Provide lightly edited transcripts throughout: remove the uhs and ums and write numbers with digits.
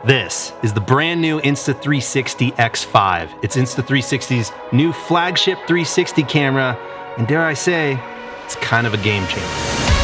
This is the brand new Insta360 X5. It's Insta360's new flagship 360 camera, and dare I say, it's kind of a game changer.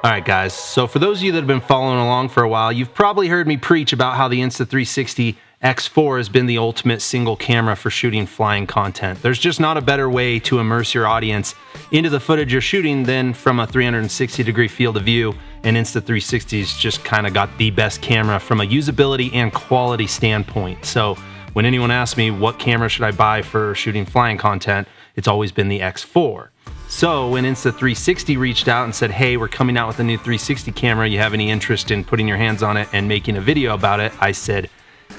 All right, guys, so for those of you that have been following along for a while, you've probably heard me preach about how the Insta360 X4 has been the ultimate single camera for shooting flying content. There's just not a better way to immerse your audience into the footage you're shooting than from a 360-degree field of view, and Insta360's just kind of got the best camera from a usability and quality standpoint. So when anyone asks me what camera should I buy for shooting flying content, it's always been the X4. So when Insta360 reached out and said, hey, we're coming out with a new 360 camera, you have any interest in putting your hands on it and making a video about it? I said,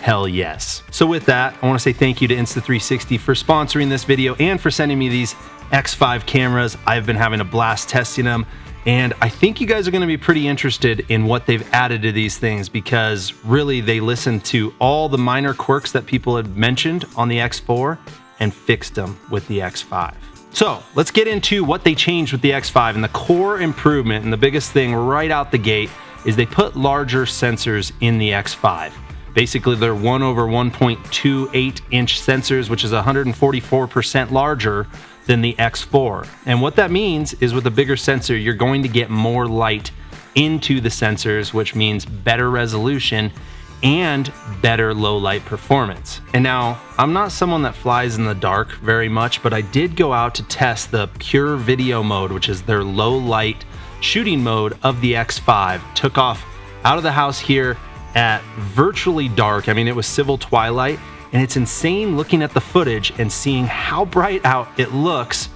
hell yes. So with that, I want to say thank you to Insta360 for sponsoring this video and for sending me these X5 cameras. I've been having a blast testing them, and I think you guys are going to be pretty interested in what they've added to these things, because really they listened to all the minor quirks that people had mentioned on the X4 and fixed them with the X5. So let's get into what they changed with the X5, and the core improvement and the biggest thing right out the gate is they put larger sensors in the X5. Basically, they're 1/1.28 inch sensors, which is 144% larger than the X4. And what that means is with a bigger sensor, you're going to get more light into the sensors, which means better resolution and better low light performance. And now, I'm not someone that flies in the dark very much, but I did go out to test the pure video mode, which is their low light shooting mode of the X5. Took off out of the house here at virtually dark. I mean, it was civil twilight, and it's insane looking at the footage and seeing how bright out it looks.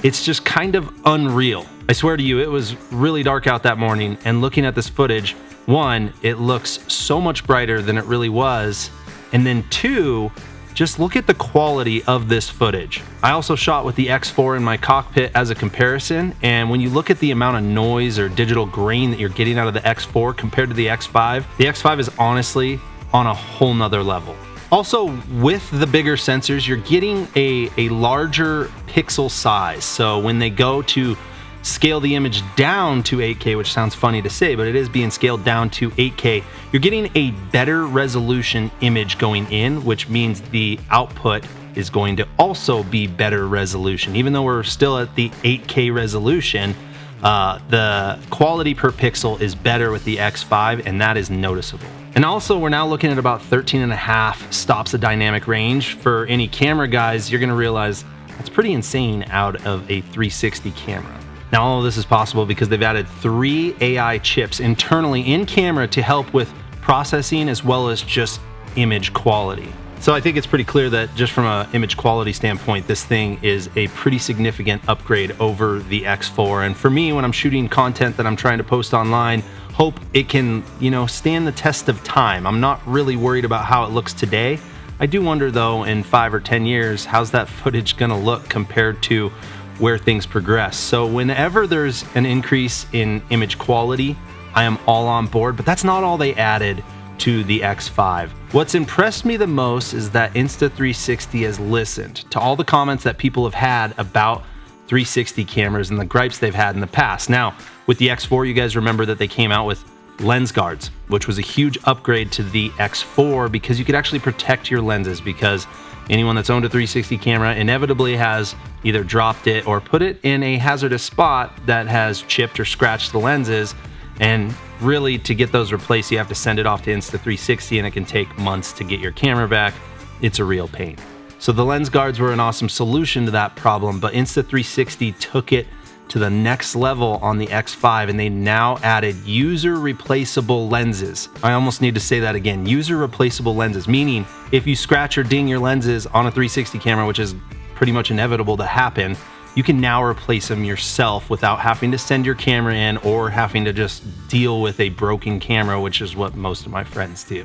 It's just kind of unreal. I swear to you, it was really dark out that morning, and looking at this footage, one, it looks so much brighter than it really was, and then two, just look at the quality of this footage. I also shot with the X4 in my cockpit as a comparison, and when you look at the amount of noise or digital grain that you're getting out of the X4 compared to the X5 is honestly on a whole nother level. Also, with the bigger sensors, you're getting a larger pixel size. So when they go to scale the image down to 8K, which sounds funny to say, but it is being scaled down to 8K, you're getting a better resolution image going in, which means the output is going to also be better resolution. Even though we're still at the 8K resolution, the quality per pixel is better with the X5, and that is noticeable. And also, we're now looking at about 13.5 stops of dynamic range. For any camera guys, you're gonna realize that's pretty insane out of a 360 camera. Now, all of this is possible because they've added 3 AI chips internally in camera to help with processing as well as just image quality. So I think it's pretty clear that just from an image quality standpoint, this thing is a pretty significant upgrade over the X4. And for me, when I'm shooting content that I'm trying to post online, hope it can, stand the test of time. I'm not really worried about how it looks today. I do wonder though, in 5 or 10 years, how's that footage gonna look compared to where things progress. So whenever there's an increase in image quality, I am all on board, but that's not all they added to the X5. What's impressed me the most is that Insta360 has listened to all the comments that people have had about 360 cameras and the gripes they've had in the past. Now, with the X4, you guys remember that they came out with lens guards, which was a huge upgrade to the X4 because you could actually protect your lenses, because anyone that's owned a 360 camera inevitably has either dropped it or put it in a hazardous spot that has chipped or scratched the lenses. And really, to get those replaced, you have to send it off to Insta360, and it can take months to get your camera back. It's a real pain. So the lens guards were an awesome solution to that problem, but Insta360 took it to the next level on the X5, and they now added user replaceable lenses. I almost need to say that again, user replaceable lenses, meaning if you scratch or ding your lenses on a 360 camera, which is pretty much inevitable to happen, you can now replace them yourself without having to send your camera in or having to just deal with a broken camera, which is what most of my friends do.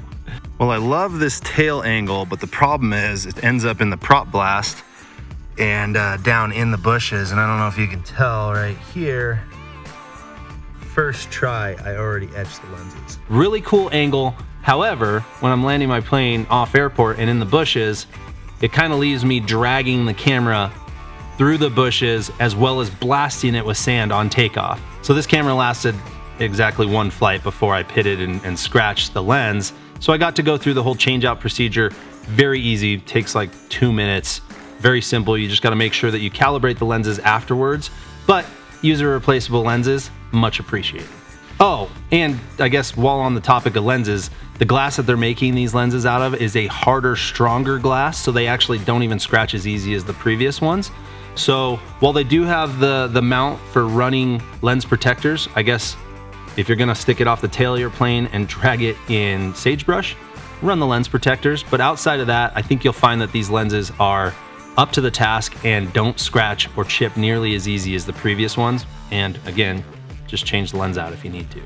Well, I love this tail angle, but the problem is it ends up in the prop blast and down in the bushes. And I don't know if you can tell right here, first try, I already etched the lenses. Really cool angle. However, when I'm landing my plane off airport and in the bushes, it kind of leaves me dragging the camera through the bushes as well as blasting it with sand on takeoff. So this camera lasted exactly one flight before I pitted and scratched the lens. So I got to go through the whole change out procedure. Very easy, takes like 2 minutes. Very simple. You just got to make sure that you calibrate the lenses afterwards, but user replaceable lenses, much appreciated. Oh, and I guess while on the topic of lenses, the glass that they're making these lenses out of is a harder, stronger glass, so they actually don't even scratch as easy as the previous ones. So while they do have the mount for running lens protectors, I guess if you're gonna stick it off the tail of your plane and drag it in sagebrush, run the lens protectors. But outside of that, I think you'll find that these lenses are up to the task and don't scratch or chip nearly as easy as the previous ones. And again, just change the lens out if you need to.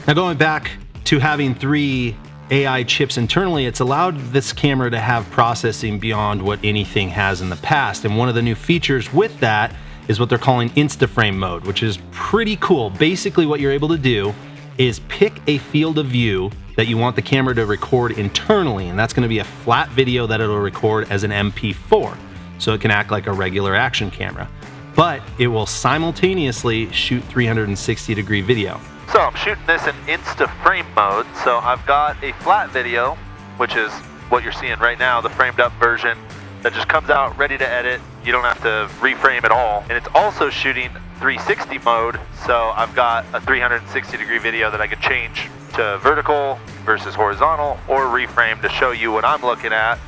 Now going back to having 3 AI chips internally, it's allowed this camera to have processing beyond what anything has in the past. And one of the new features with that is what they're calling Instaframe mode, which is pretty cool. Basically what you're able to do is pick a field of view that you want the camera to record internally, and that's gonna be a flat video that it'll record as an MP4. So it can act like a regular action camera, but it will simultaneously shoot 360-degree video. So I'm shooting this in Instaframe mode, so I've got a flat video, which is what you're seeing right now, the framed up version that just comes out ready to edit. You don't have to reframe at all. And it's also shooting 360 mode, so I've got a 360-degree video that I could change to vertical versus horizontal or reframe to show you what I'm looking at,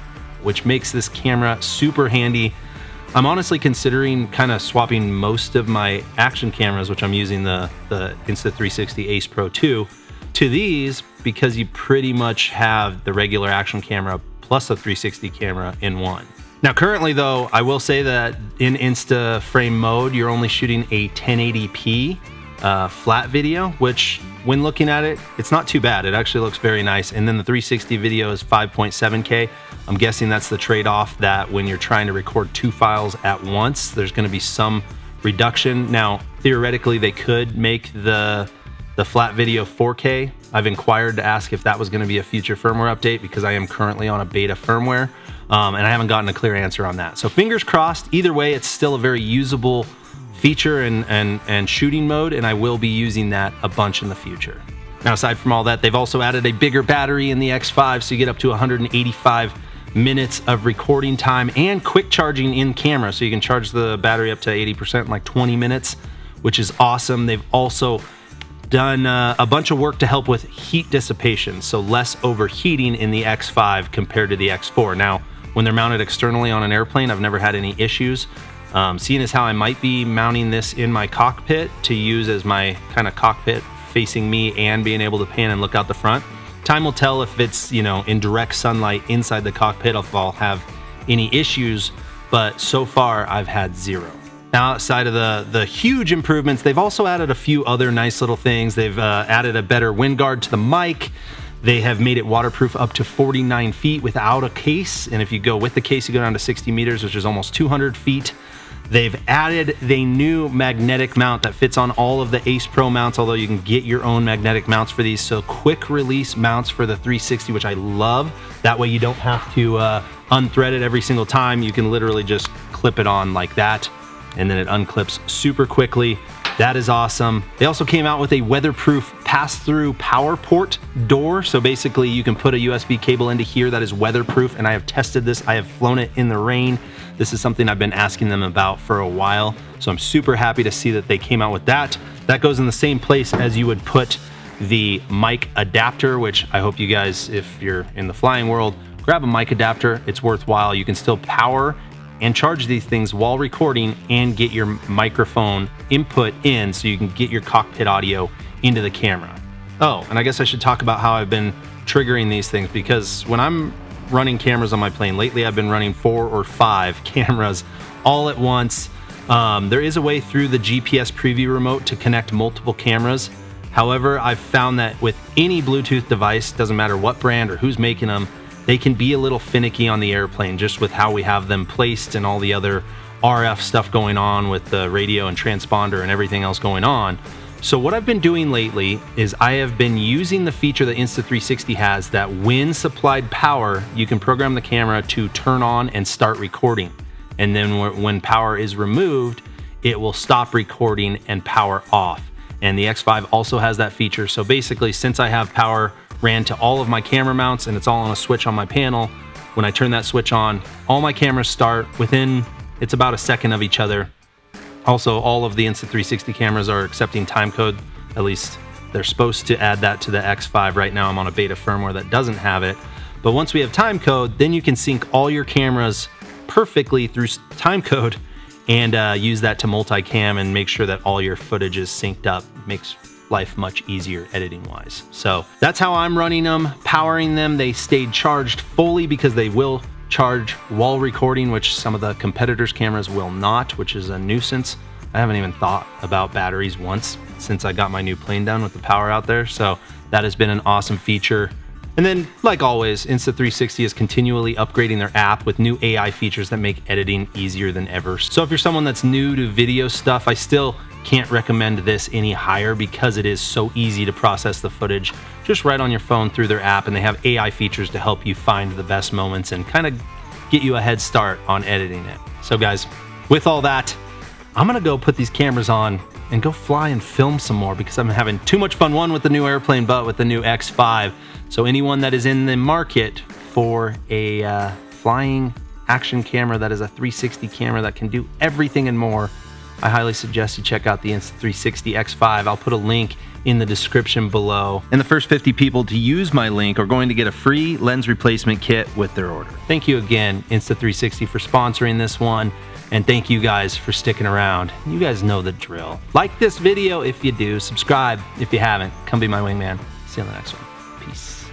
which makes this camera super handy. I'm honestly considering kind of swapping most of my action cameras, which I'm using the Insta360 Ace Pro 2, to these because you pretty much have the regular action camera plus a 360 camera in one. Now currently though, I will say that in Instaframe mode, you're only shooting a 1080p flat video, which when looking at it, it's not too bad. It actually looks very nice. And then the 360 video is 5.7K. I'm guessing that's the trade-off, that when you're trying to record 2 files at once, there's gonna be some reduction. Now, theoretically, they could make the flat video 4K. I've inquired to ask if that was gonna be a future firmware update because I am currently on a beta firmware, and I haven't gotten a clear answer on that. So fingers crossed, either way, it's still a very usable feature and shooting mode, and I will be using that a bunch in the future. Now, aside from all that, they've also added a bigger battery in the X5, so you get up to 185 minutes of recording time and quick charging in camera, so you can charge the battery up to 80% in like 20 minutes, which is awesome. They've also done a bunch of work to help with heat dissipation, so less overheating in the X5 compared to the X4. Now, when they're mounted externally on an airplane, I've never had any issues. Seeing as how I might be mounting this in my cockpit to use as my kind of cockpit facing me and being able to pan and look out the front, time will tell if it's, you know, in direct sunlight inside the cockpit, if I'll have any issues, but so far I've had zero. Now, outside of the huge improvements, they've also added a few other nice little things. They've added a better wind guard to the mic. They have made it waterproof up to 49 feet without a case. And if you go with the case, you go down to 60 meters, which is almost 200 feet. They've added the new magnetic mount that fits on all of the Ace Pro mounts, although you can get your own magnetic mounts for these. So quick release mounts for the 360, which I love. That way you don't have to unthread it every single time. You can literally just clip it on like that, and then it unclips super quickly. That is awesome. They also came out with a weatherproof pass-through power port door. So basically you can put a USB cable into here that is weatherproof, and I have tested this. I have flown it in the rain. This is something I've been asking them about for a while. So I'm super happy to see that they came out with that. That goes in the same place as you would put the mic adapter, which I hope you guys, if you're in the flying world, grab a mic adapter. It's worthwhile. You can still power and charge these things while recording and get your microphone input in so you can get your cockpit audio into the camera. Oh, and I guess I should talk about how I've been triggering these things, because when I'm running cameras on my plane, lately I've been running 4 or 5 cameras all at once. There is a way through the GPS preview remote to connect multiple cameras. However, I've found that with any Bluetooth device, doesn't matter what brand or who's making them, they can be a little finicky on the airplane just with how we have them placed and all the other RF stuff going on with the radio and transponder and everything else going on. So what I've been doing lately is I have been using the feature that Insta360 has, that when supplied power, you can program the camera to turn on and start recording. And then when power is removed, it will stop recording and power off. And the X5 also has that feature. So basically, since I have power ran to all of my camera mounts and it's all on a switch on my panel, when I turn that switch on, all my cameras start within, it's about a second of each other. Also, all of the Insta360 cameras are accepting timecode. At least they're supposed to add that to the X5. Right now I'm on a beta firmware that doesn't have it. But once we have timecode, then you can sync all your cameras perfectly through timecode and use that to multicam and make sure that all your footage is synced up. Makes life much easier editing wise. So that's how I'm running them, powering them. They stayed charged fully because they will charge while recording, which some of the competitors' cameras will not, which is a nuisance. I haven't even thought about batteries once since I got my new plane done with the power out there. So that has been an awesome feature. And then, like always, Insta360 is continually upgrading their app with new AI features that make editing easier than ever. So if you're someone that's new to video stuff, I still can't recommend this any higher because it is so easy to process the footage just right on your phone through their app, and they have AI features to help you find the best moments and kind of get you a head start on editing it. So guys, with all that, I'm gonna go put these cameras on and go fly and film some more because I'm having too much fun, one with the new airplane, but with the new X5. So anyone that is in the market for a flying action camera that is a 360 camera that can do everything and more, I highly suggest you check out the Insta360 X5. I'll put a link in the description below. And the first 50 people to use my link are going to get a free lens replacement kit with their order. Thank you again, Insta360, for sponsoring this one. And thank you guys for sticking around. You guys know the drill. Like this video if you do. Subscribe if you haven't. Come be my wingman. See you on the next one. Peace.